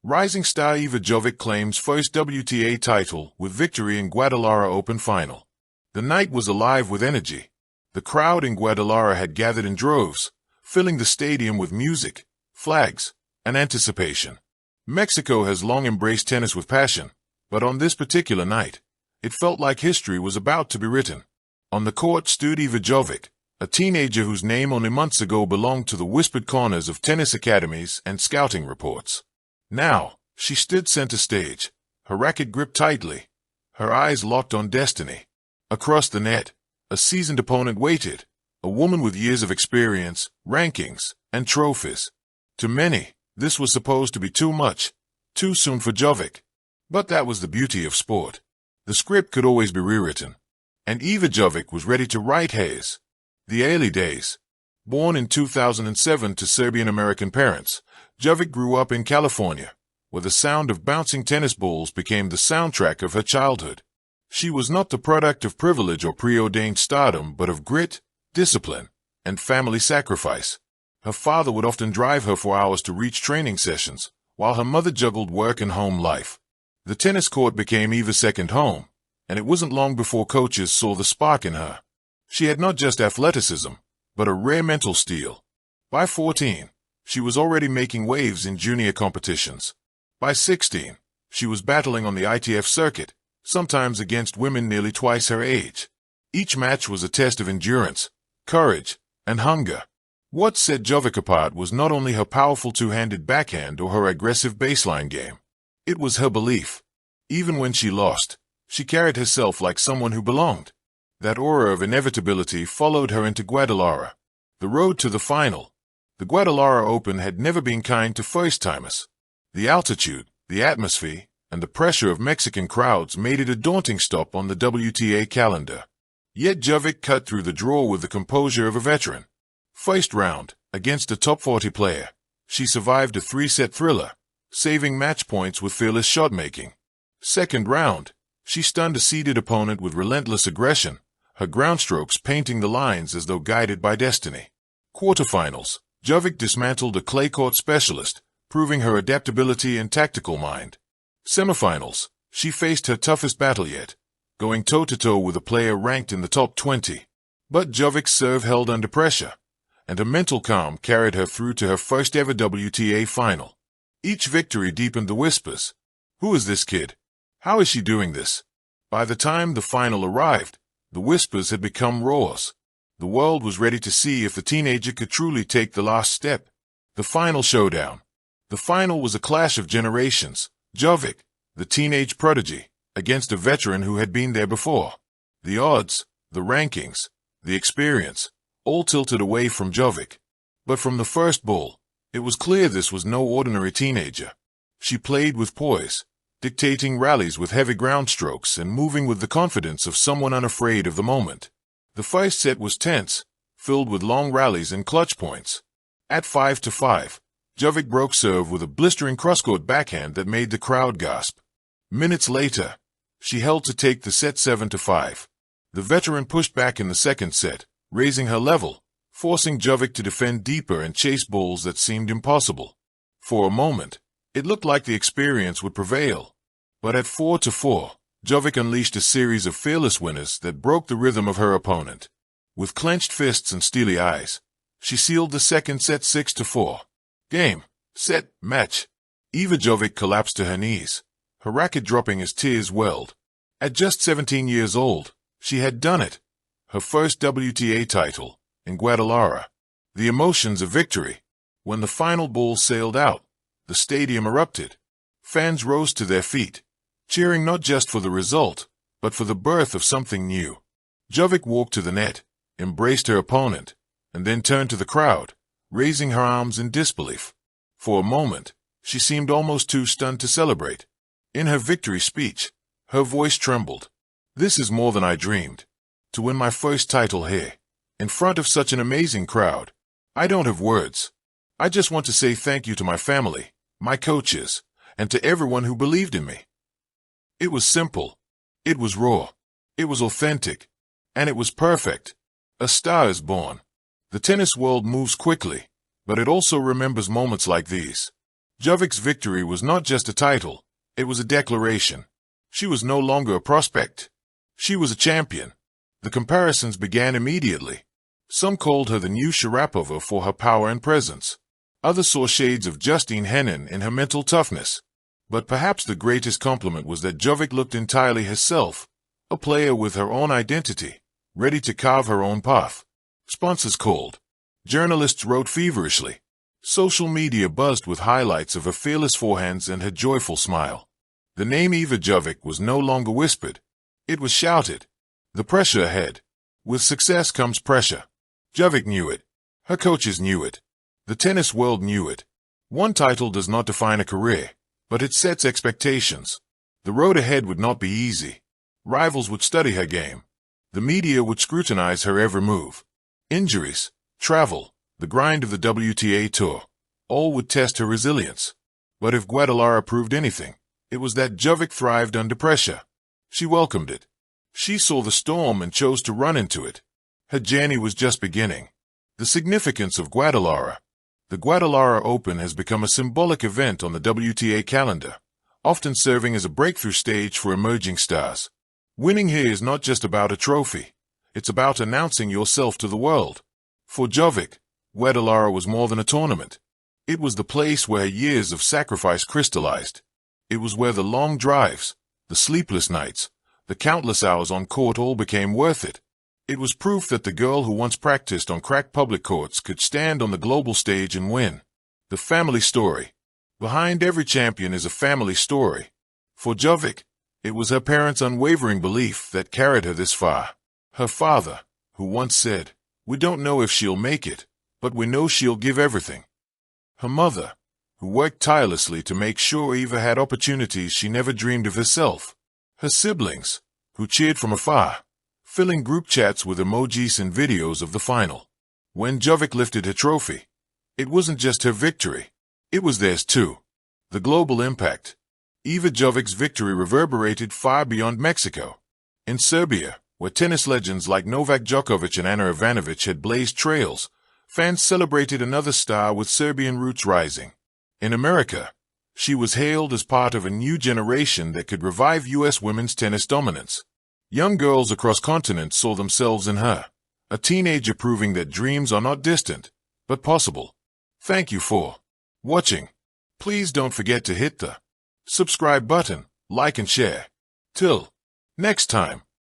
Rising star Iva Jovic claims first WTA title with victory in Guadalajara Open final. The night was alive with energy. The crowd in Guadalajara had gathered in droves, filling the stadium with music, flags, and anticipation. Mexico has long embraced tennis with passion, but on this particular night, it felt like history was about to be written. On the court stood Iva Jovic, a teenager whose name only months ago belonged to the whispered corners of tennis academies and scouting reports. Now, she stood center stage, her racket gripped tightly, her eyes locked on destiny. Across the net, a seasoned opponent waited, a woman with years of experience, rankings, and trophies. To many, this was supposed to be too much, too soon for Jovic. But that was the beauty of sport. The script could always be rewritten. And Iva Jovic was ready to write hers. The early days. Born in 2007 to Serbian-American parents, Jovic grew up in California, where the sound of bouncing tennis balls became the soundtrack of her childhood. She was not the product of privilege or preordained stardom, but of grit, discipline, and family sacrifice. Her father would often drive her for hours to reach training sessions, while her mother juggled work and home life. The tennis court became Iva's second home, and it wasn't long before coaches saw the spark in her. She had not just athleticism, but a rare mental steel. By 14, she was already making waves in junior competitions. By 16, she was battling on the ITF circuit, sometimes against women nearly twice her age. Each match was a test of endurance, courage, and hunger. What set Jovic apart was not only her powerful two-handed backhand or her aggressive baseline game. It was her belief. Even when she lost, she carried herself like someone who belonged. That aura of inevitability followed her into Guadalajara. The road to the final. The Guadalajara Open had never been kind to first-timers. The altitude, the atmosphere, and the pressure of Mexican crowds made it a daunting stop on the WTA calendar. Yet Jovic cut through the draw with the composure of a veteran. First round, against a top 40 player, she survived a 3-set thriller, saving match points with fearless shot-making. Second round, she stunned a seeded opponent with relentless aggression, her ground strokes painting the lines as though guided by destiny. Quarterfinals, Jovic dismantled a clay court specialist, proving her adaptability and tactical mind. Semifinals, she faced her toughest battle yet, going toe-to-toe with a player ranked in the top 20. But Jovic's serve held under pressure, and her mental calm carried her through to her first ever WTA final. Each victory deepened the whispers. Who is this kid? How is she doing this? By the time the final arrived, the whispers had become roars. The world was ready to see if the teenager could truly take the last step. The final showdown. The final was a clash of generations. Jovic, the teenage prodigy, against a veteran who had been there before. The odds, the rankings, the experience, all tilted away from Jovic. But from the first ball, it was clear this was no ordinary teenager. She played with poise, dictating rallies with heavy ground strokes and moving with the confidence of someone unafraid of the moment. The first set was tense, filled with long rallies and clutch points. At 5-5, Jovic broke serve with a blistering cross-court backhand that made the crowd gasp. Minutes later, she held to take the set 7-5. The veteran pushed back in the second set, raising her level, forcing Jovic to defend deeper and chase balls that seemed impossible. For a moment, it looked like the experience would prevail. But at 4-4, Jovic unleashed a series of fearless winners that broke the rhythm of her opponent. With clenched fists and steely eyes, she sealed the second set 6-4. Game, set, match. Iva Jovic collapsed to her knees, her racket dropping as tears welled. At just 17 years old, she had done it. Her first WTA title, in Guadalajara. The emotions of victory. When the final ball sailed out, the stadium erupted. Fans rose to their feet, cheering not just for the result, but for the birth of something new. Jovic walked to the net, embraced her opponent, and then turned to the crowd, raising her arms in disbelief. For a moment, she seemed almost too stunned to celebrate. In her victory speech, her voice trembled. This is more than I dreamed. To win my first title here, in front of such an amazing crowd. I don't have words. I just want to say thank you to my family, my coaches, and to everyone who believed in me. It was simple. It was raw. It was authentic. And it was perfect. A star is born. The tennis world moves quickly, but it also remembers moments like these. Jovic's victory was not just a title, it was a declaration. She was no longer a prospect. She was a champion. The comparisons began immediately. Some called her the new Sharapova for her power and presence. Others saw shades of Justine Henin in her mental toughness. But perhaps the greatest compliment was that Jovic looked entirely herself, a player with her own identity, ready to carve her own path. Sponsors called. Journalists wrote feverishly. Social media buzzed with highlights of her fearless forehands and her joyful smile. The name Iva Jovic was no longer whispered. It was shouted. The pressure ahead. With success comes pressure. Jovic knew it. Her coaches knew it. The tennis world knew it. One title does not define a career, but it sets expectations. The road ahead would not be easy. Rivals would study her game. The media would scrutinize her every move. Injuries, travel, the grind of the WTA tour, all would test her resilience. But if Guadalajara proved anything, it was that Jovic thrived under pressure. She welcomed it. She saw the storm and chose to run into it. Her journey was just beginning. The significance of Guadalajara. The Guadalajara Open has become a symbolic event on the WTA calendar, often serving as a breakthrough stage for emerging stars. Winning here is not just about a trophy. It's about announcing yourself to the world. For Jovic, Guadalajara was more than a tournament. It was the place where her years of sacrifice crystallized. It was where the long drives, the sleepless nights, the countless hours on court all became worth it. It was proof that the girl who once practiced on cracked public courts could stand on the global stage and win. The family story. Behind every champion is a family story. For Jovic, it was her parents' unwavering belief that carried her this far. Her father, who once said, "We don't know if she'll make it, but we know she'll give everything." Her mother, who worked tirelessly to make sure Iva had opportunities she never dreamed of herself. Her siblings, who cheered from afar, filling group chats with emojis and videos of the final. When Jovic lifted her trophy, it wasn't just her victory, it was theirs too. The global impact. Iva Jovic's victory reverberated far beyond Mexico. In Serbia, where tennis legends like Novak Djokovic and Ana Ivanovic had blazed trails, fans celebrated another star with Serbian roots rising. In America, she was hailed as part of a new generation that could revive U.S. women's tennis dominance. Young girls across continents saw themselves in her, a teenager proving that dreams are not distant, but possible. Thank you for watching. Please don't forget to hit the subscribe button, like and share. Till next time.